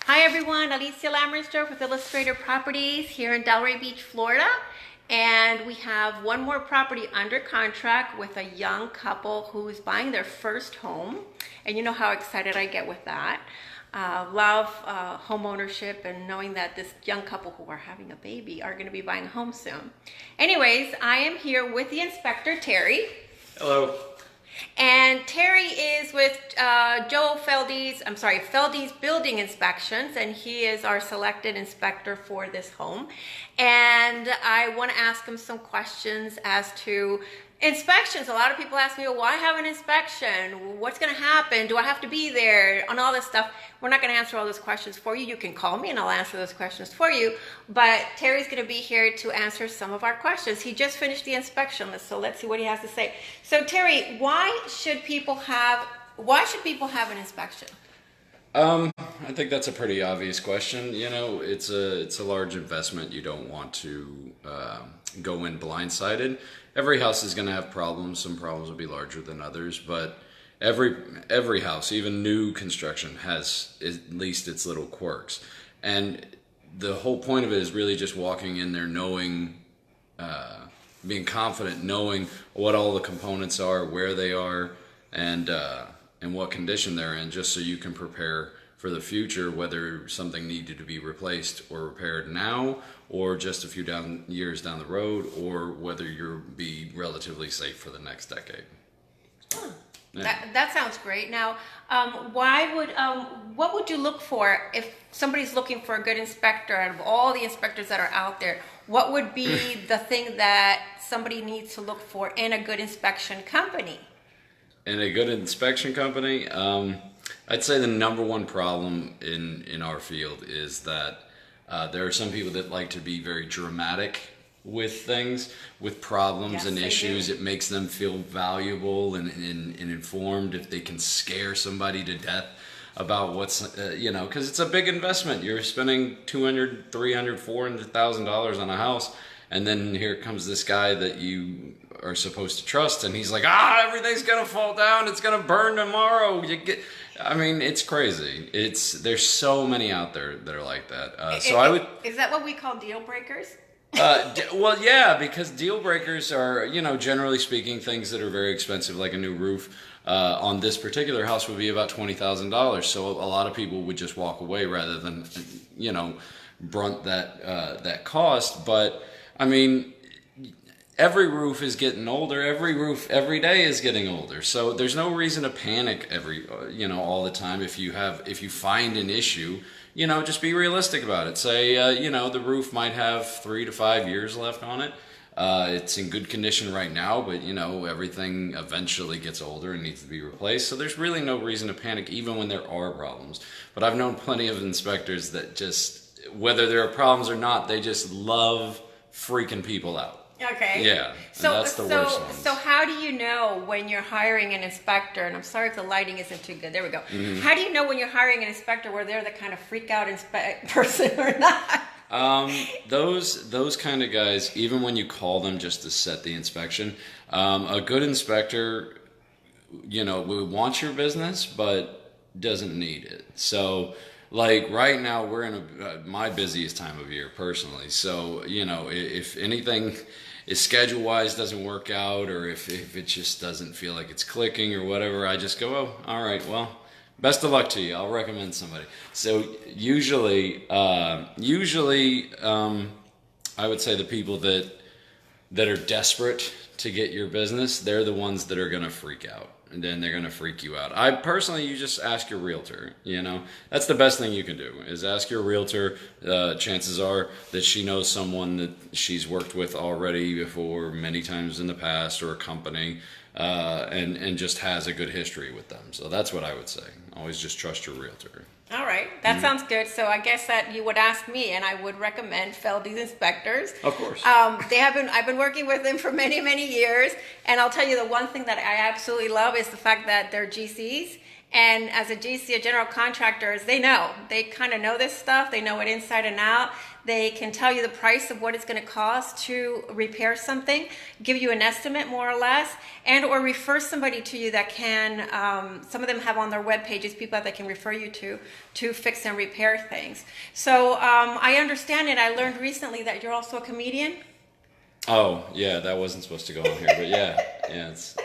Hi everyone, Alicia Lammernsdorf with Illustrator Properties here in Delray Beach, Florida. And we have one more property under contract with a young couple who is buying their first home. And you know how excited I get with that. Love home ownership and knowing that this young couple who are having a baby are going to be buying a home soon. Anyways, I am here with the inspector, Terry. Hello. And Terry is with Feldy's Building Inspections, and he is our selected inspector for this home. And I want to ask him some questions as to inspections. A lot of people ask me, well, why have an inspection? What's going to happen? Do I have to be there? And all this stuff. We're not going to answer all those questions for you. You can call me and I'll answer those questions for you. But Terry's going to be here to answer some of our questions. He just finished the inspection list, so let's see what he has to say. So Terry, why should people have an inspection? I think that's a pretty obvious question. You know, it's a large investment. You don't want to go in blindsided. Every house is going to have problems. Some problems will be larger than others, but every house, even new construction, has at least its little quirks. And the whole point of it is really just walking in there knowing, being confident, knowing what all the components are, where they are, and what condition they're in, just so you can prepare for the future, whether something needed to be replaced or repaired now, or just a few years down the road, or whether you'll be relatively safe for the next decade. Oh, yeah. That sounds great. Now, what would you look for if somebody's looking for a good inspector? Out of all the inspectors that are out there, what would be the thing that somebody needs to look for in a good inspection company? In a good inspection company, I'd say the number one problem in our field is that there are some people that like to be very dramatic with things, with problems. Yes, and issues. It makes them feel valuable and informed if they can scare somebody to death about what's, because it's a big investment. You're spending $200,000, $300,000, $400,000 on a house, and then here comes this guy that you are supposed to trust, and he's like, everything's gonna fall down, it's gonna burn tomorrow. It's crazy. There's so many out there that are like that. Is that what we call deal breakers? Well, yeah, because deal breakers are, generally speaking, things that are very expensive, like a new roof. On this particular house would be about $20,000. So a lot of people would just walk away rather than, brunt that cost. But every roof is getting older. Every roof every day is getting older. So there's no reason to panic all the time. If you find an issue, just be realistic about it. Say, the roof might have 3 to 5 years left on it. It's in good condition right now, but everything eventually gets older and needs to be replaced. So there's really no reason to panic, even when there are problems. But I've known plenty of inspectors that just, whether there are problems or not, they just love freaking people out. Okay. Yeah. So that's the worst one. So how do you know when you're hiring an inspector? And I'm sorry if the lighting isn't too good. There we go. Mm-hmm. How do you know when you're hiring an inspector whether they're the kind of freak out person or not? Those kind of guys, even when you call them just to set the inspection, a good inspector, wants your business but doesn't need it. So, like right now, we're in my busiest time of year personally. So, if anything is schedule-wise doesn't work out, or if it just doesn't feel like it's clicking or whatever, I just go, all right, well, best of luck to you. I'll recommend somebody. So usually, I would say the people that are desperate to get your business, they're the ones that are going to freak out. And then they're going to freak you out. You just ask your realtor, That's the best thing you can do, is ask your realtor. Chances are that she knows someone that she's worked with already before, many times in the past, or a company, and just has a good history with them. So that's what I would say. Always just trust your realtor. All right, that sounds good. So I guess that you would ask me, and I would recommend Feldy's Inspectors. Of course. I've been working with them for many, many years, and I'll tell you the one thing that I absolutely love is the fact that they're GCs, And as a GC, a general contractors, they know. They kind of know this stuff. They know it inside and out. They can tell you the price of what it's going to cost to repair something, give you an estimate more or less, and or refer somebody to you that can, some of them have on their web pages people that can refer you to fix and repair things. So I understand it. I learned recently that you're also a comedian. Oh, yeah, that wasn't supposed to go on here, but yeah, it's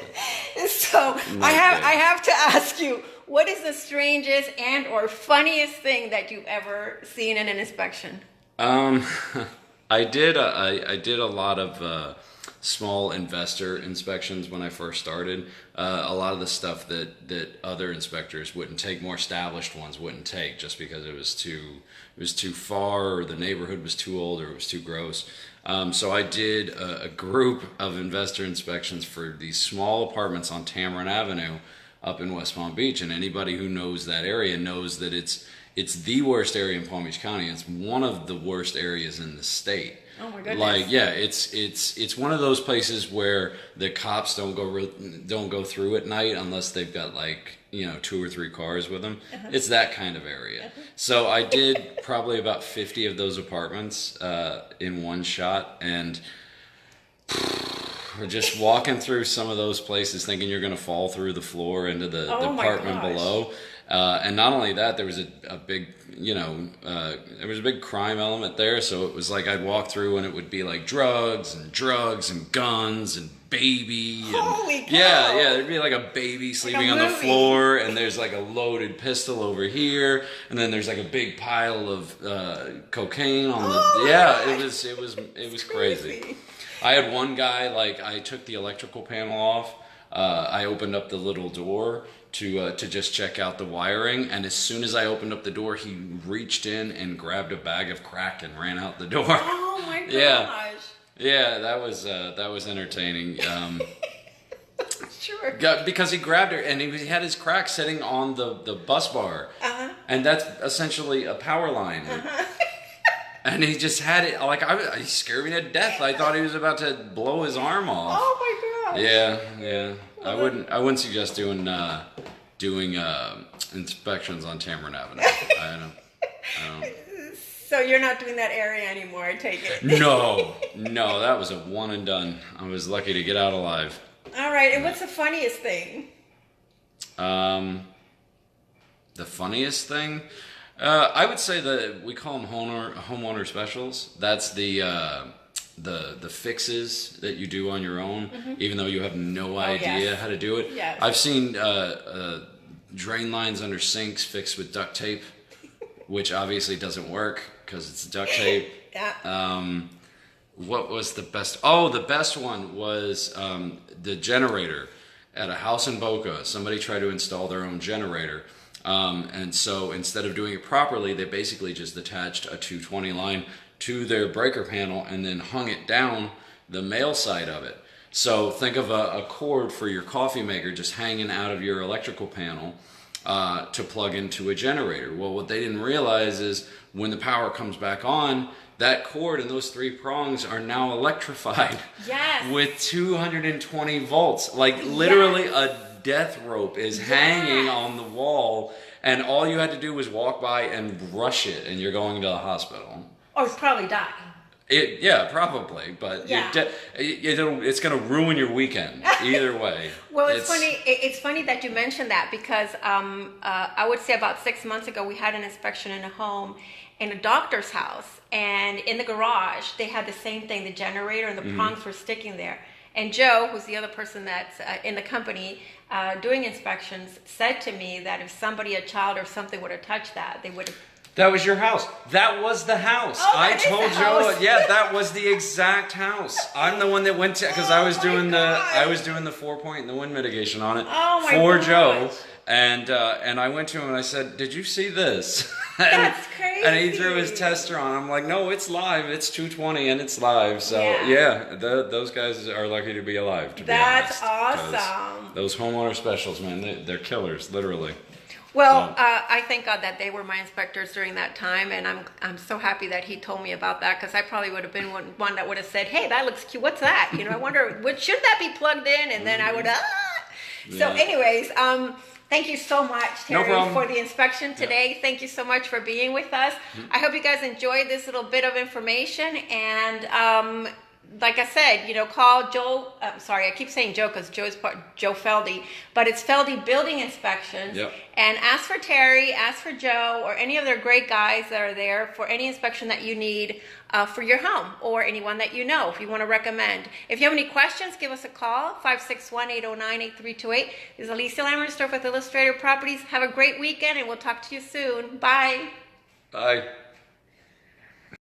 So I have to ask you, what is the strangest and or funniest thing that you've ever seen in an inspection? I did a lot of small investor inspections when I first started. A lot of the stuff that other inspectors wouldn't take, more established ones wouldn't take, just because it was too far, or the neighborhood was too old, or it was too gross. So I did a group of investor inspections for these small apartments on Tamarin Avenue up in West Palm Beach, and anybody who knows that area knows that it's the worst area in Palm Beach County. It's one of the worst areas in the state. Oh my goodness! Like, yeah, it's one of those places where the cops don't go through at night unless they've got, like, 2 or 3 cars with them. It's that kind of area. So I did probably about 50 of those apartments in one shot, and we're just walking through some of those places thinking you're going to fall through the floor into the apartment below. And not only that, there was a big, there was a big crime element there. So it was like I'd walk through and it would be like drugs and guns and baby. And, Holy cow! Yeah, there'd be like a baby sleeping on the floor, and there's like a loaded pistol over here, and then there's like a big pile of cocaine on the. Yeah, it was crazy. I had one guy, like, I took the electrical panel off. I opened up the little door to just check out the wiring, and as soon as I opened up the door, he reached in and grabbed a bag of crack and ran out the door. Oh my gosh! Yeah, that was entertaining. Sure. Because he grabbed her, and he had his crack sitting on the bus bar, and that's essentially a power line. And he just had it, like, he scared me to death. I thought he was about to blow his arm off. Oh my gosh! Yeah. I wouldn't suggest doing inspections on Tamarin Avenue. I don't. So you're not doing that area anymore, I take it? No, that was a one and done. I was lucky to get out alive. All right, and what's the funniest thing? The funniest thing? I would say that we call them homeowner specials. That's the fixes that you do on your own, even though you have no idea how to do it. Yes. I've seen drain lines under sinks fixed with duct tape, which obviously doesn't work because it's duct tape. Yeah. What was the best? Oh, the best one was the generator at a house in Boca. Somebody tried to install their own generator. And so instead of doing it properly, they basically just attached a 220 line to their breaker panel and then hung it down the male side of it. So think of a cord for your coffee maker just hanging out of your electrical panel to plug into a generator. Well, what they didn't realize is when the power comes back on, that cord and those 3 prongs are now electrified. Yes. With 220 volts. Like, literally a death rope is hanging on the wall, and all you had to do was walk by and brush it, and you're going to the hospital. Or probably die. Yeah, probably, but it's going to ruin your weekend either way. Well, it's funny. It's funny that you mentioned that because I would say about 6 months ago we had an inspection in a home in a doctor's house, and in the garage they had the same thing. The generator and the prongs were sticking there. And Joe, who's the other person that's in the company doing inspections, said to me that if somebody, a child or something, would have touched that, they would have. That was your house. That was the house. Oh, I told Joe. house. Yeah, that was the exact house. I'm the one that went to, because I was doing the 4-point and the wind mitigation on it for Joe. And I went to him and I said, "Did you see this?" That's crazy. And he threw his tester on. I'm like, "No, it's live. It's 220 and it's live." So those guys are lucky to be alive. To That's be honest, awesome. Those homeowner specials, man, they're killers, literally. Well, I thank God that they were my inspectors during that time, and I'm so happy that he told me about that, because I probably would have been one that would have said, "Hey, that looks cute. What's that? I wonder, should that be plugged in?" And then I would, So anyways, Thank you so much, No Terry, problem. for the inspection today. Thank you so much for being with us. I hope you guys enjoyed this little bit of information. And like I said, call Joe. Sorry, I keep saying Joe because Joe Feldy, but it's Feldy Building Inspections. Yep. And ask for Terry, ask for Joe, or any of their great guys that are there for any inspection that you need for your home, or anyone that you know if you want to recommend. If you have any questions, give us a call, 561-809-8328. This is Alicia Lammersdorf with Illustrator Properties. Have a great weekend, and we'll talk to you soon. Bye. Bye.